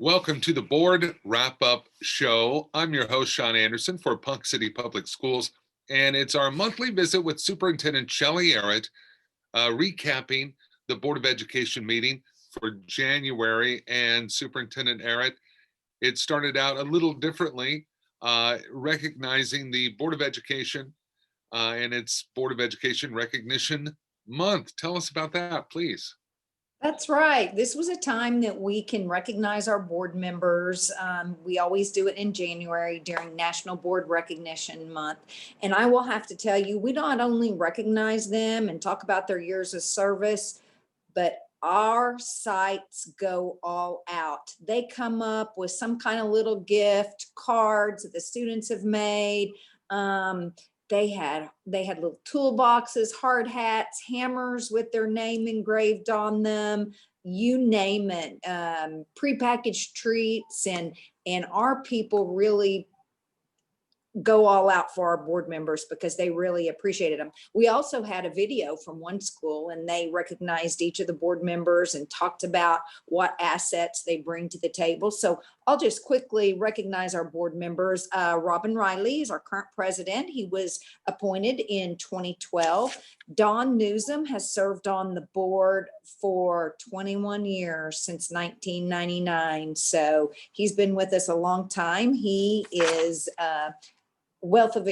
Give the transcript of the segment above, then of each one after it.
Welcome to the Board Wrap-Up Show. I'm your host, Sean Anderson for Ponca City Public Schools, and it's our monthly visit with Superintendent Shelley Arrott, recapping the Board of Education meeting for January. And Superintendent Arrott, it started out a little differently, recognizing the Board of Education and its Board of Education Recognition Month. Tell us about that, please. That's right. This was a time that we can recognize our board members. We always do it in January during National Board Recognition Month. And I will have to tell you, we not only recognize them and talk about their years of service, but our sites go all out. They come up with some kind of little gift, cards that the students have made. They had little toolboxes, hard hats, hammers with their name engraved on them, you name it, prepackaged treats, and our people really go all out for our board members because they really appreciated them. We also had a video from one school, and they recognized each of the board members and talked about what assets they bring to the table. So I'll just quickly recognize our board members. Robin Riley is our current president. He was appointed in 2012. Don Newsom has served on the board for 21 years, since 1999. So he's been with us a long time. He is wealth of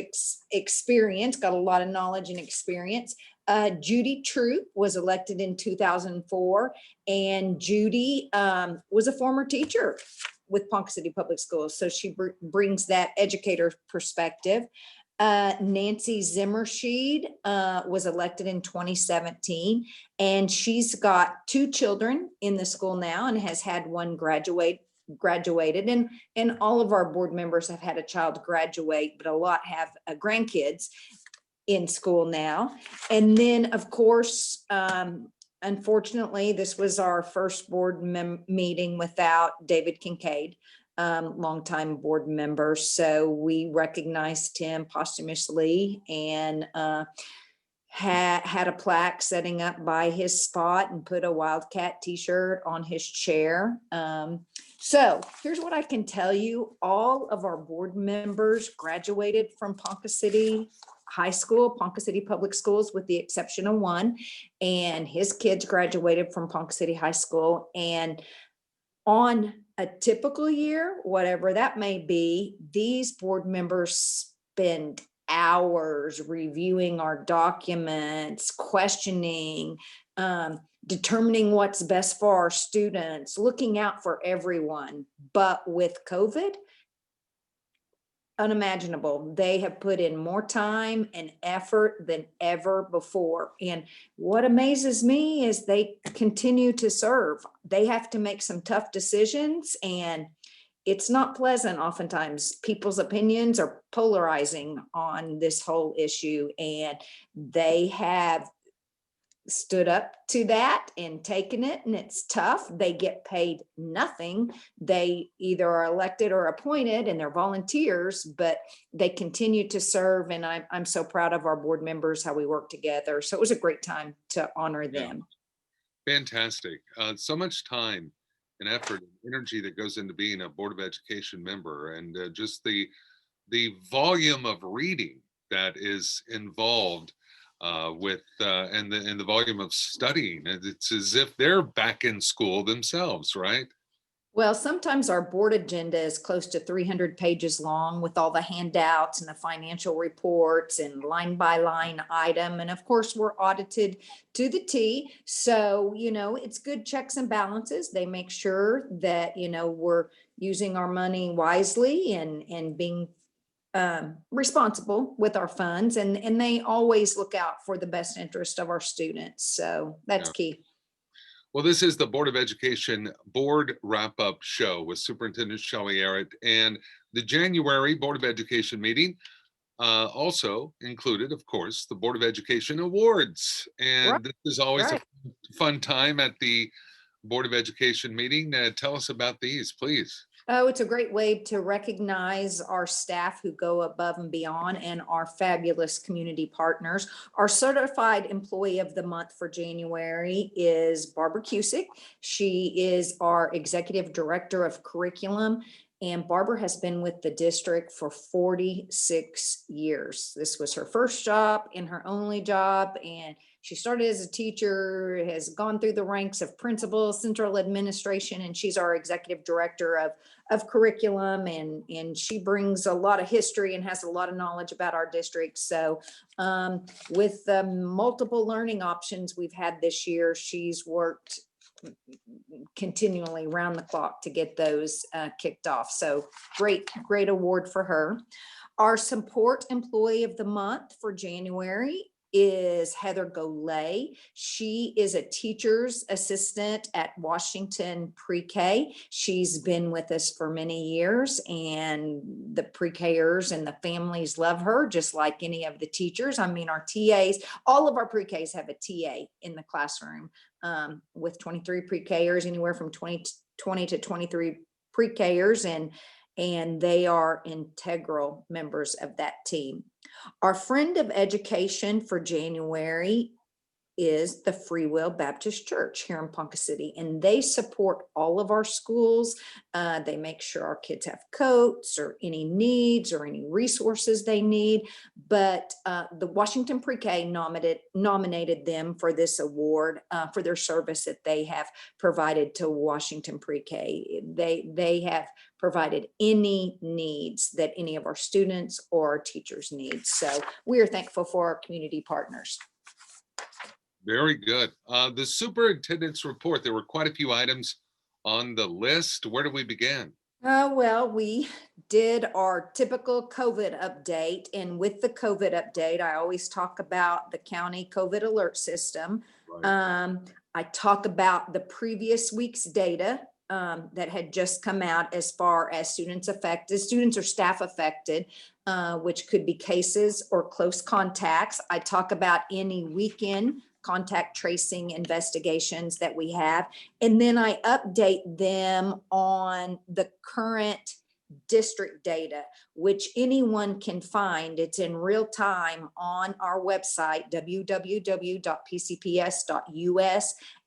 experience, got a lot of knowledge and experience. Judy Troop was elected in 2004, and Judy was a former teacher with Ponca City Public Schools, so she brings that educator perspective. Nancy Zimmershed was elected in 2017, and she's got 2 children in the school now and has had one graduated, and all of our board members have had a child graduate, but a lot have grandkids in school now. And then, of course, unfortunately, this was our first board meeting without David Kincaid, longtime board member. So we recognized him posthumously and had a plaque setting up by his spot and put a Wildcat t-shirt on his chair. So here's what I can tell you. All of our board members graduated from Ponca City High School, Ponca City Public Schools, with the exception of one. And his kids graduated from Ponca City High School. And on a typical year, whatever that may be, these board members spend hours reviewing our documents, questioning, determining what's best for our students, looking out for everyone. But with COVID, unimaginable. They have put in more time and effort than ever before. And what amazes me is they continue to serve. They have to make some tough decisions, and it's not pleasant. Oftentimes people's opinions are polarizing on this whole issue, and they have stood up to that and taken it, and it's tough. They get paid nothing. They either are elected or appointed, and they're volunteers, but they continue to serve. And I'm so proud of our board members, how we work together. So it was a great time to honor them. Fantastic. So much time and effort and energy that goes into being a Board of Education member, and just the volume of reading that is involved with and the volume of studying. It's as if they're back in school themselves, right? Well, sometimes our board agenda is close to 300 pages long, with all the handouts and the financial reports and line by line item. And of course, we're audited to the T. So, it's good checks and balances. They make sure that, we're using our money wisely and being responsible with our funds, and they always look out for the best interest of our students. So that's key. Well, this is the Board of Education Board Wrap-Up Show with Superintendent Shelley Arrott, and the January Board of Education meeting also included, of course, the Board of Education Awards. And this is always a fun time at the Board of Education meeting. Tell us about these, please. Oh, it's a great way to recognize our staff who go above and beyond and our fabulous community partners. Our certified employee of the month for January is Barbara Cusick. She is our executive director of curriculum. And Barbara has been with the district for 46 years. This was her first job and her only job. And she started as a teacher, has gone through the ranks of principal, central administration, and she's our executive director of curriculum. And she brings a lot of history and has a lot of knowledge about our district. So with the multiple learning options we've had this year, she's worked continually round the clock to get those kicked off. So great award for her. Our support employee of the month for January is Heather Golay. She is a teacher's assistant at Washington Pre-K. She's been with us for many years, and the pre-Kers and the families love her, just like any of the teachers. I mean, our TAs, all of our pre-Ks have a TA in the classroom, with 23 pre-Kers, anywhere from 20 to 23 pre-Kers, and they are integral members of that team. Our friend of education for January is the Free Will Baptist Church here in Ponca City, and they support all of our schools. They make sure our kids have coats or any needs or any resources they need. But the Washington Pre-K nominated them for this award for their service that they have provided to Washington Pre-K. They have provided any needs that any of our students or our teachers need. So we are thankful for our community partners. Very good. The superintendent's report, there were quite a few items on the list. Where do we begin? Well, we did our typical COVID update. And with the COVID update, I always talk about the county COVID alert system. Right. I talk about the previous week's data that had just come out as far as students affected, students or staff affected, which could be cases or close contacts. I talk about any weekend contact tracing investigations that we have. And then I update them on the current district data, which anyone can find. It's in real time on our website, www.pcps.us.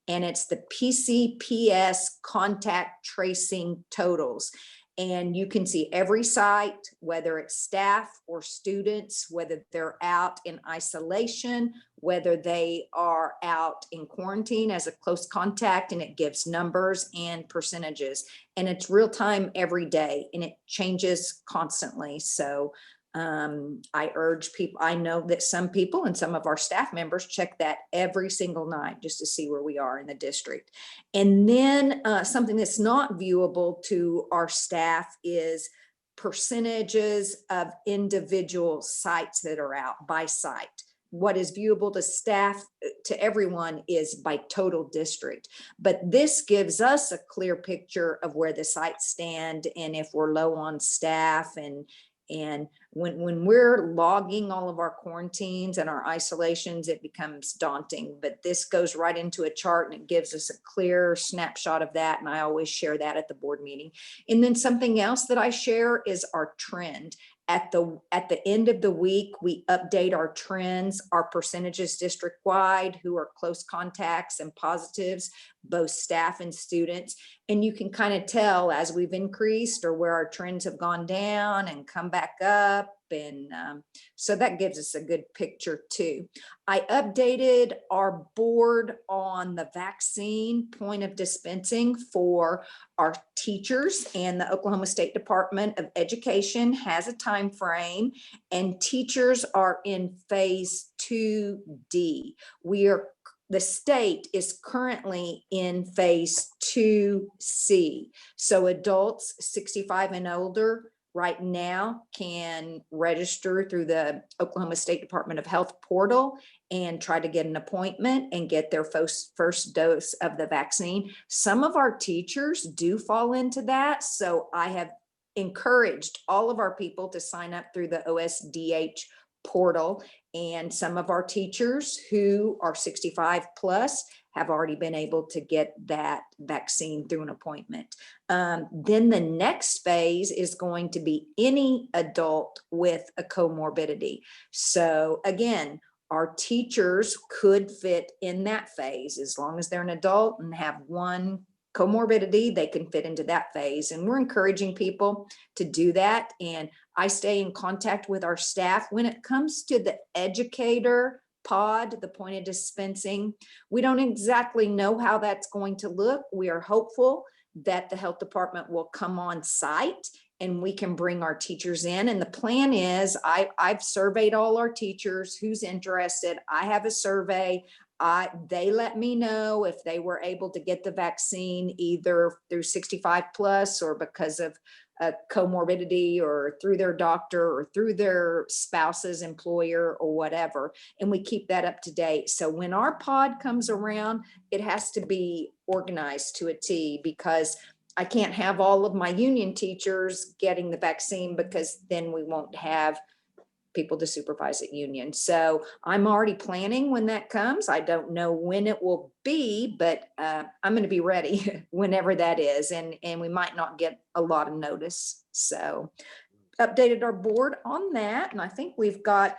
And it's the PCPS contact tracing totals. And you can see every site, whether it's staff or students, whether they're out in isolation, whether they are out in quarantine as a close contact, and it gives numbers and percentages. And it's real time every day, and it changes constantly. So I urge people, I know that some people and some of our staff members check that every single night just to see where we are in the district. And then something that's not viewable to our staff is percentages of individual sites that are out by site. What is viewable to staff, to everyone, is by total district. But this gives us a clear picture of where the sites stand and if we're low on staff. And when we're logging all of our quarantines and our isolations, it becomes daunting. But this goes right into a chart and it gives us a clear snapshot of that. And I always share that at the board meeting. And then something else that I share is our trend. At the end of the week, we update our trends, our percentages district-wide, who are close contacts and positives, both staff and students. And you can kind of tell as we've increased or where our trends have gone down and come back up. And so that gives us a good picture too. I updated our board on the vaccine point of dispensing for our teachers, and the Oklahoma State Department of Education has a time frame, and teachers are in phase 2D. The state is currently in phase 2C. So adults 65 and older right now can register through the Oklahoma State Department of Health portal and try to get an appointment and get their first dose of the vaccine. Some of our teachers do fall into that. So I have encouraged all of our people to sign up through the OSDH portal And some of our teachers who are 65 plus have already been able to get that vaccine through an appointment. Then the next phase is going to be any adult with a comorbidity. So again, our teachers could fit in that phase as long as they're an adult and have one comorbidity, they can fit into that phase. And we're encouraging people to do that. And I stay in contact with our staff. When it comes to the educator pod, the point of dispensing, we don't exactly know how that's going to look. We are hopeful that the health department will come on site and we can bring our teachers in. And the plan is, I've surveyed all our teachers who's interested. I have a survey. They let me know if they were able to get the vaccine either through 65 plus or because of a comorbidity or through their doctor or through their spouse's employer or whatever. And we keep that up to date. So when our pod comes around, it has to be organized to a T, because I can't have all of my union teachers getting the vaccine, because then we won't have people to supervise at union. So I'm already planning when that comes. I don't know when it will be, but I'm going to be ready whenever that is. And we might not get a lot of notice. So updated our board on that. And I think we've got,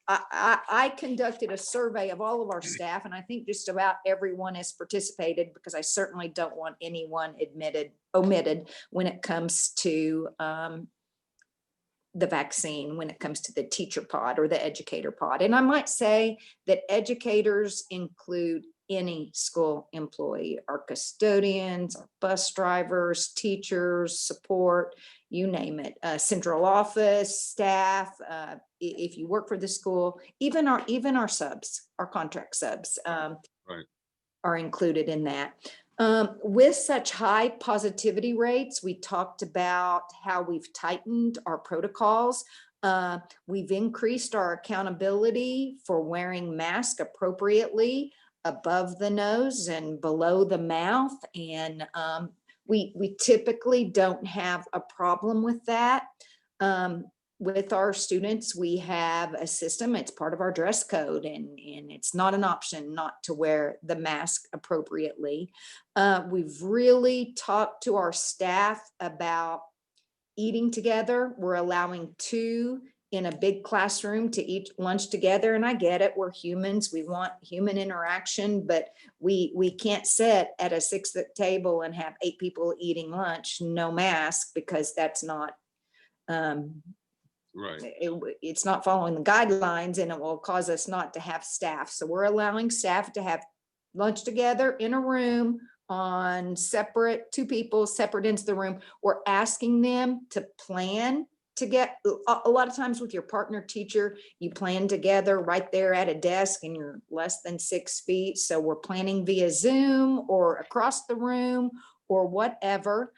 I conducted a survey of all of our staff, and I think just about everyone has participated, because I certainly don't want anyone omitted when it comes to the vaccine, when it comes to the teacher pod or the educator pod. And I might say that educators include any school employee, our custodians, our bus drivers, teachers, support, you name it, central office staff, if you work for the school, even our subs, our contract subs, Right. are included in that. With such high positivity rates, we talked about how we've tightened our protocols. We've increased our accountability for wearing masks appropriately above the nose and below the mouth. And we typically don't have a problem with that. With our students, we have a system, it's part of our dress code, and it's not an option not to wear the mask appropriately. We've really talked to our staff about eating together. We're allowing 2 in a big classroom to eat lunch together. And I get it, we're humans, we want human interaction, but we can't sit at a 6-foot table and have 8 people eating lunch, no mask, because that's not, Right. it's not following the guidelines, and it will cause us not to have staff. So we're allowing staff to have lunch together in a room on 2 people separate into the room. We're asking them to plan to get, a lot of times with your partner teacher, you plan together right there at a desk and you're less than 6 feet. So we're planning via Zoom or across the room or whatever.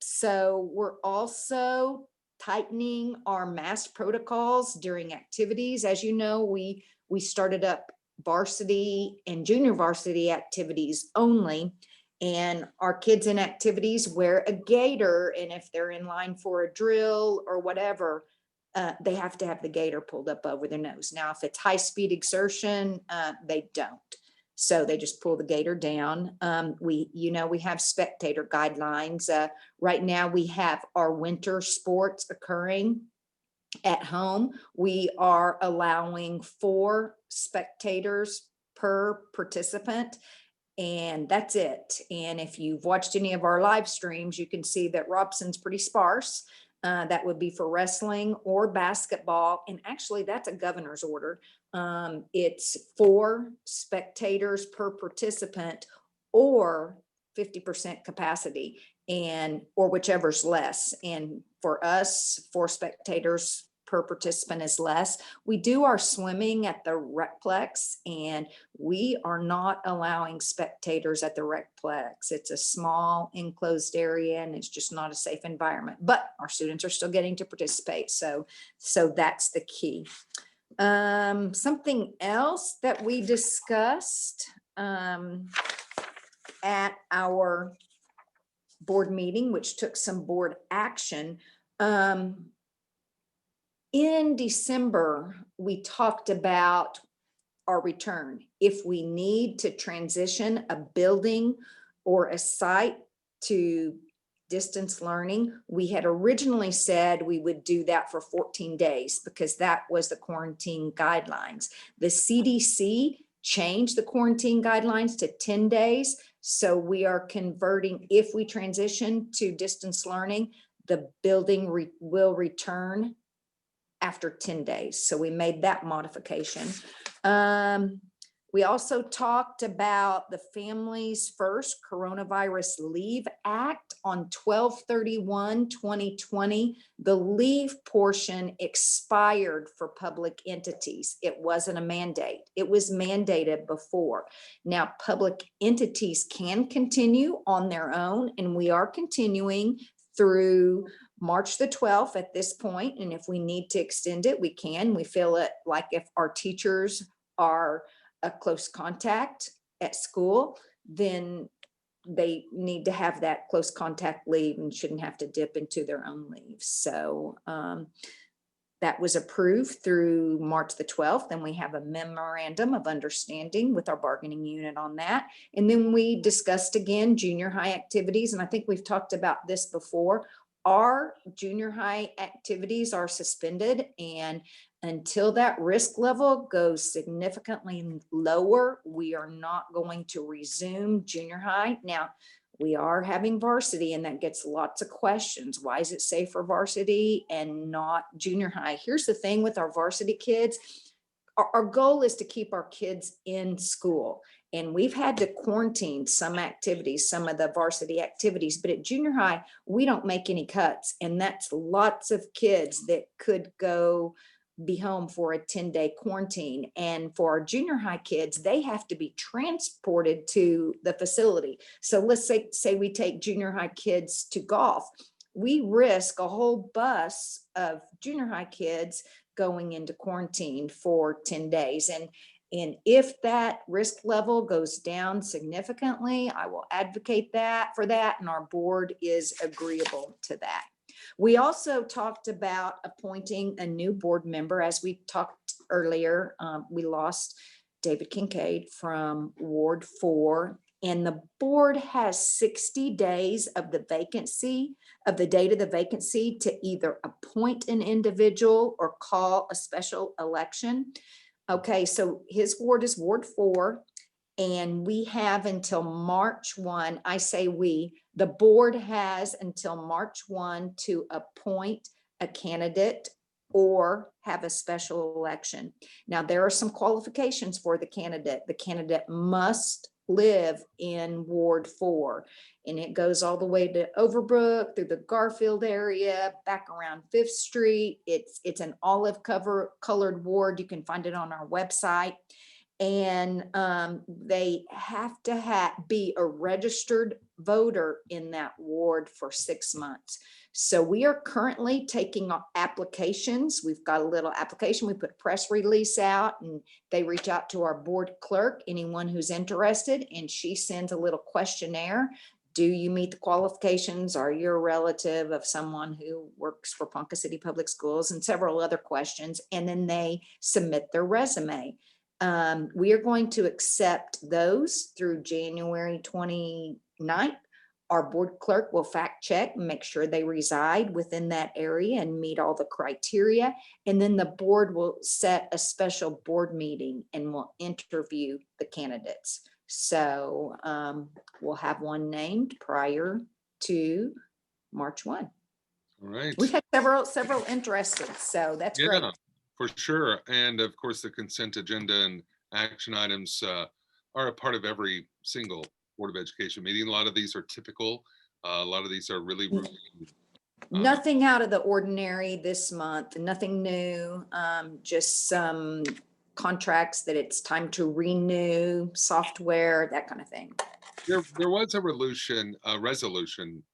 So we're also tightening our mask protocols during activities. As you know, we started up varsity and junior varsity activities only, and our kids in activities wear a gaiter, and if they're in line for a drill or whatever, they have to have the gaiter pulled up over their nose. Now, if it's high-speed exertion, they don't. So they just pull the gaiter down. We have spectator guidelines. Right now we have our winter sports occurring at home. We are allowing 4 spectators per participant, and that's it. And if you've watched any of our live streams, you can see that Robson's pretty sparse. That would be for wrestling or basketball. And actually that's a governor's order. It's 4 spectators per participant or 50% capacity, or whichever's less. And for us, 4 spectators per participant is less. We do our swimming at the Recplex, and we are not allowing spectators at the Recplex. It's a small enclosed area and it's just not a safe environment, but our students are still getting to participate. So that's the key. Something else that we discussed at our board meeting, which took some board action, In December, we talked about our return. If we need to transition a building or a site to distance learning, we had originally said we would do that for 14 days because that was the quarantine guidelines. The CDC changed the quarantine guidelines to 10 days. So we are converting, if we transition to distance learning, the building will return after 10 days. So we made that modification. We also talked about the Families First Coronavirus Leave Act on 12/31/2020. The leave portion expired for public entities. It wasn't a mandate. It was mandated before. Now, public entities can continue on their own, and we are continuing through March the 12th at this point. And if we need to extend it, we can. We feel it like if our teachers are a close contact at school, then they need to have that close contact leave and shouldn't have to dip into their own leave. So that was approved through March the 12th. And we have a memorandum of understanding with our bargaining unit on that. And then we discussed again junior high activities. And I think we've talked about this before. Our junior high activities are suspended, and until that risk level goes significantly lower, we are not going to resume junior high. Now, we are having varsity, and that gets lots of questions. Why is it safe for varsity and not junior high? Here's the thing with our varsity kids. Our goal is to keep our kids in school. And we've had to quarantine some activities, some of the varsity activities, but at junior high, we don't make any cuts. And that's lots of kids that could go be home for a 10-day quarantine. And for our junior high kids, they have to be transported to the facility. So let's say we take junior high kids to golf. We risk a whole bus of junior high kids going into quarantine for 10 days. And if that risk level goes down significantly, I will advocate for that, and our board is agreeable to that. We also talked about appointing a new board member. As we talked earlier, we lost David Kincaid from Ward 4, and the board has 60 days of the vacancy, of the date of the vacancy, to either appoint an individual or call a special election. Okay, so his ward is Ward 4, and we have until March 1. I say we, the board has until March 1 to appoint a candidate or have a special election. Now, there are some qualifications for the candidate. The candidate must live in Ward 4, and it goes all the way to Overbrook, through the Garfield area, back around 5th Street. It's an olive colored ward. You can find it on our website. And they have to be a registered voter in that ward for 6 months. So we are currently taking applications. We've got a little application. We put a press release out, and they reach out to our board clerk, anyone who's interested, and she sends a little questionnaire. Do you meet the qualifications? Are you a relative of someone who works for Ponca City Public Schools? And several other questions. And then they submit their resume. We are going to accept those through January 29th. Our board clerk will fact check and make sure they reside within that area and meet all the criteria. And then the board will set a special board meeting and will interview the candidates. So we'll have one named prior to March 1. All right. We've had several interested, so that's great. For sure. And of course, the consent agenda and action items are a part of every single Board of Education meeting. A lot of these are typical. A lot of these are really routine. Nothing out of the ordinary this month, nothing new, just some contracts that it's time to renew, software, that kind of thing. There was a resolution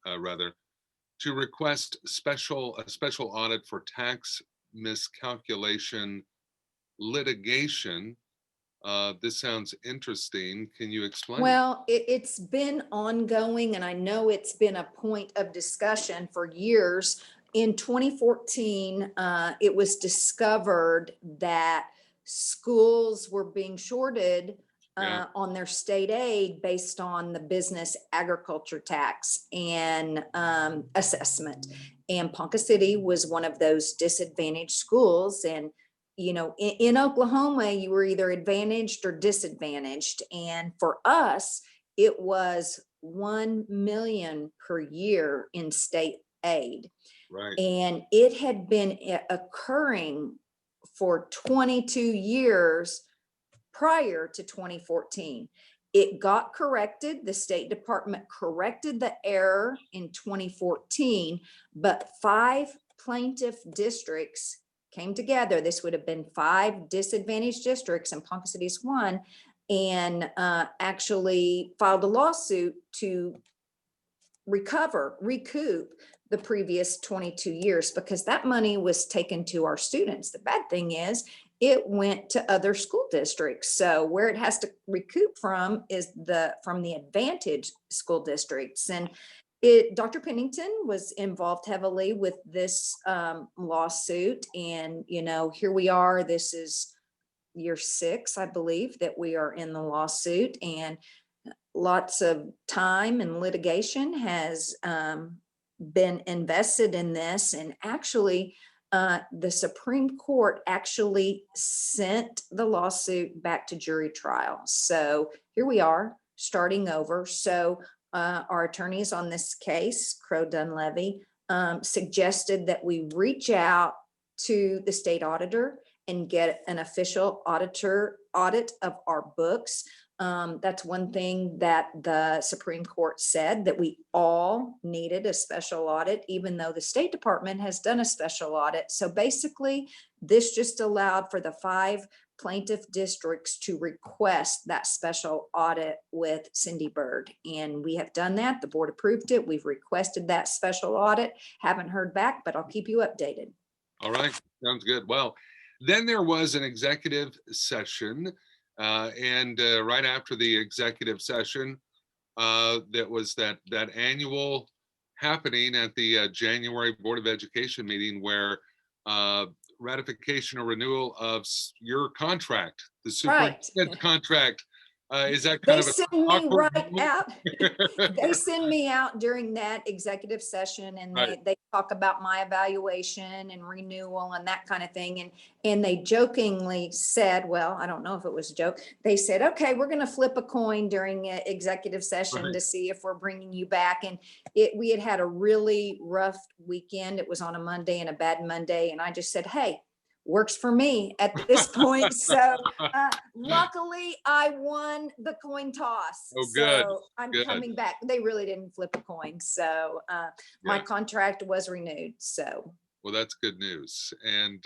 to request a special audit for tax miscalculation litigation. This sounds interesting. Can you explain? Well, it's been ongoing, and I know it's been a point of discussion for years. in 2014, it was discovered that schools were being shorted Yeah. on their state aid based on the business agriculture tax and assessment. And Ponca City was one of those disadvantaged schools. And, in Oklahoma, you were either advantaged or disadvantaged. And for us, it was 1 million per year in state aid. Right. And it had been occurring for 22 years prior to 2014. It got corrected. The State Department corrected the error in 2014, but 5 plaintiff districts came together. This would have been 5 disadvantaged districts, and Ponca City's one, and actually filed a lawsuit to recoup the previous 22 years, because that money was taken to our students. The bad thing is it went to other school districts. So where it has to recoup from is from the advantaged school districts. And Dr. Pennington was involved heavily with this lawsuit. And, here we are. This is year 6, I believe, that we are in the lawsuit. And lots of time and litigation has been invested in this. And actually, the Supreme Court actually sent the lawsuit back to jury trial. So here we are starting over. So our attorneys on this case, Crow Dunlevy, suggested that we reach out to the state auditor and get an official audit of our books. That's one thing that the Supreme Court said, that we all needed a special audit, even though the State Department has done a special audit. So basically, this just allowed for the 5 plaintiff districts to request that special audit with Cindy Bird. And we have done that. The board approved it. We've requested that special audit. Haven't heard back, but I'll keep you updated. All right. Sounds good. Well, then there was an executive session. And right after the executive session, that was that annual happening at the January Board of Education meeting, where ratification or renewal of your contract, the superintendent contract. Is that kind They of send an me awkward right moment? out. They send me out during that executive session, and Right. they talk about my evaluation and renewal and that kind of thing. And they jokingly said, well, I don't know if it was a joke. They said, okay, we're going to flip a coin during an executive session Right. to see if we're bringing you back. And we had a really rough weekend. It was on a Monday and a bad Monday. And I just said, hey, works for me at this point. So luckily I won the coin toss. Oh, good. So I'm Good. coming back. They really didn't flip a coin. So my contract was renewed. So. Well, that's good news. And,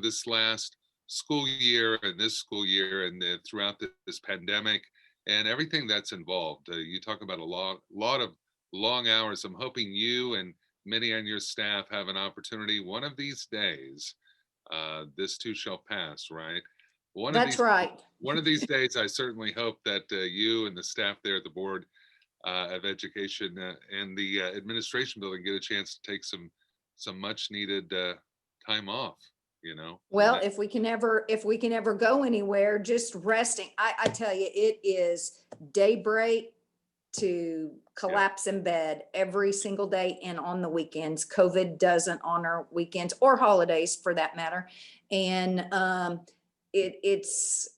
this last school year and this school year and throughout this pandemic and everything that's involved, you talk about a lot of long hours. I'm hoping you and many on your staff have an opportunity one of these days. This too shall pass, right? That's right. One of these days, I certainly hope that you and the staff there at the Board of Education and the administration building get a chance to take some much needed time off. Well, if we can ever go anywhere, just resting. I tell you, it is daybreak to collapse in bed every single day and on the weekends. COVID doesn't honor weekends or holidays for that matter. And it is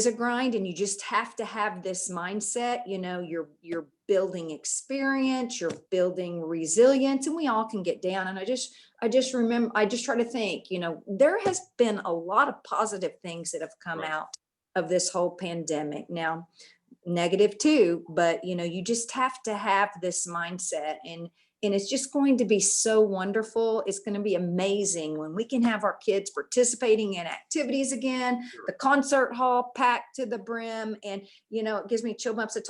a grind, and you just have to have this mindset. You're building experience, you're building resilience, and we all can get down. And I just try to think, there has been a lot of positive things that have come out of this whole pandemic. Now, negative too, but you just have to have this mindset, and it's just going to be so wonderful. It's going to be amazing when we can have our kids participating in activities again, the concert hall packed to the brim, and it gives me chill bumps to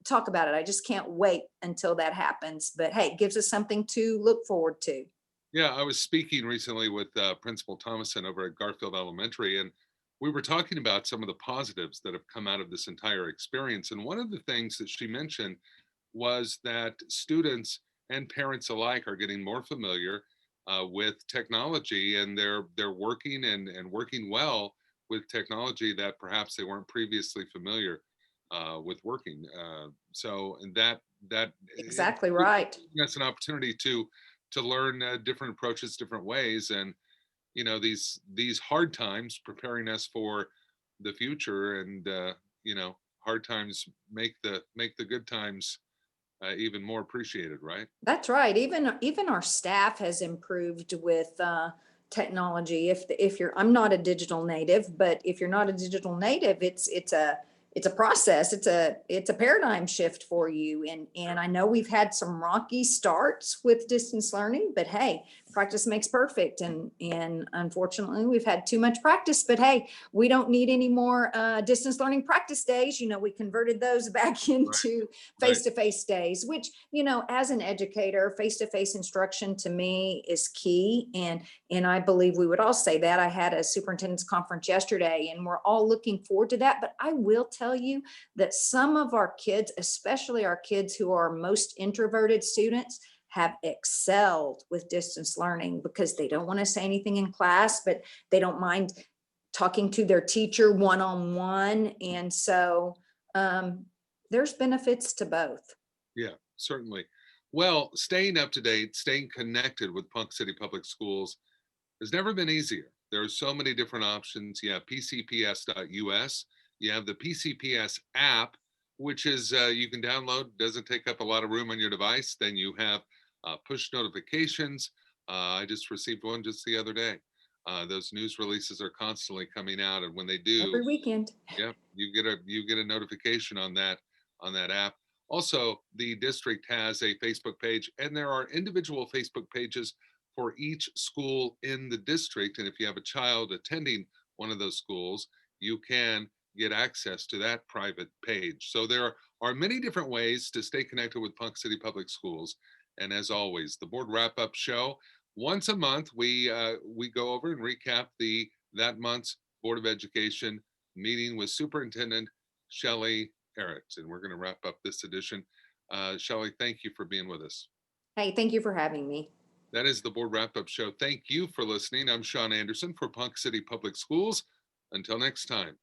talk about it. I just can't wait until that happens. But hey, it gives us something to look forward to. Yeah, I was speaking recently with Principal Thomason over at Garfield Elementary, and we were talking about some of the positives that have come out of this entire experience. And one of the things that she mentioned was that students and parents alike are getting more familiar with technology, and they're working and working well with technology that perhaps they weren't previously familiar with working. So, and that Exactly right. that's an opportunity to learn different approaches, different ways, and these hard times preparing us for the future, and hard times make the good times even more appreciated, right? That's right. Even our staff has improved with technology. If you're, I'm not a digital native, but if you're not a digital native, it's a process. It's a paradigm shift for you. And I know we've had some rocky starts with distance learning, but hey, practice makes perfect. And unfortunately, we've had too much practice. But hey, we don't need any more distance learning practice days. We converted those back Right, into right. face-to-face days, which, as an educator, face-to-face instruction to me is key. And I believe we would all say that. I had a superintendent's conference yesterday, and we're all looking forward to that. But I will tell you that some of our kids, especially our kids who are most introverted students, have excelled with distance learning because they don't want to say anything in class, but they don't mind talking to their teacher one-on-one. And so there's benefits to both. Yeah, certainly. Well, staying up to date, staying connected with Ponca City Public Schools has never been easier. There are so many different options. You have pcps.us. You have the PCPS app, which is you can download, doesn't take up a lot of room on your device. Then you have push notifications. I just received one just the other day. Those news releases are constantly coming out, and when they do, Every weekend. yep, you get a notification on that app. Also, the district has a Facebook page, and there are individual Facebook pages for each school in the district. And if you have a child attending one of those schools, you can get access to that private page. So there are many different ways to stay connected with Ponca City Public Schools. And as always, the board wrap-up show once a month, we go over and recap that month's Board of Education meeting with Superintendent Shelley Arrott. And we're going to wrap up this edition. Shelley, thank you for being with us. Hey, thank you for having me. That is the Board Wrap Up Show. Thank you for listening. I'm Sean Anderson for Ponca City Public Schools. Until next time.